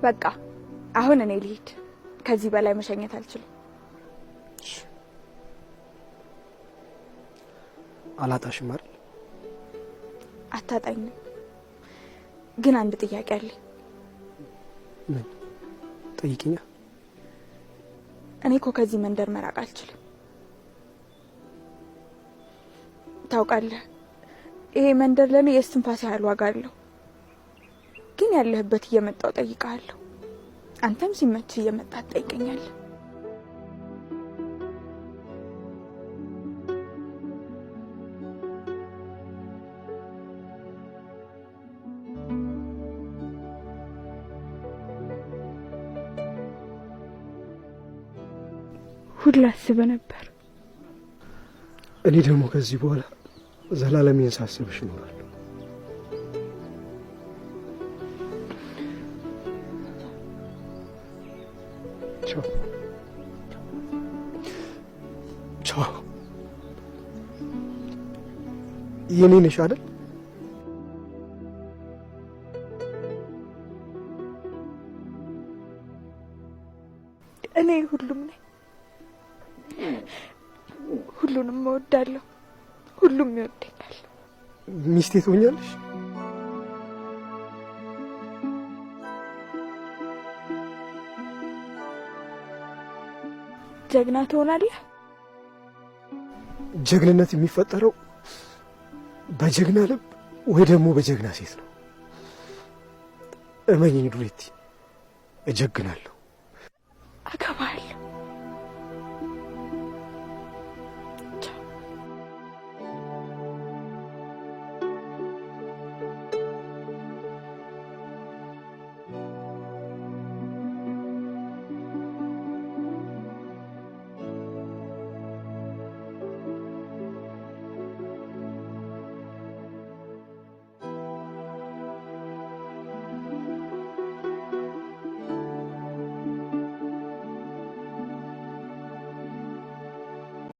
በቃ አሁን እኔ ልሂድ። ከዚህ በላይ መሸኘት አልችልም። አላጣሽም አይደል? አታጣኝም። ግን አንድ ጥያቄ አለኝ። ምን? ጠይቂኛ። እኔ እኮ ከዚህ መንደር መራቅ አልችልም። ታውቃለህ፣ ይሄ መንደር ለኔ የእስትንፋስ ያህል ዋጋ አለው። ግን ያለህበት እየመጣው ጠይቃለሁ። አንተም ሲመች እየመጣ ትጠይቀኛለህ። ሁላ አስበ ነበር። እኔ ደግሞ ከዚህ በኋላ ዘላለሜን ሳስብሽ እኖራለሁ። ቻው ቻው። የኔ ነሽ አይደል? እኔ ሁሉም ነኝ። ሁሉንም እወዳለሁ። ሁሉም ይወደኛል። ሚስቴ ትሆኛለሽ? ጀግና ትሆናለህ? ጀግንነት የሚፈጠረው በጀግና ልብ ወይ ደግሞ በጀግና ሴት ነው። እመኝኝ ዱሬቲ፣ እጀግናለሁ። አገባለሁ።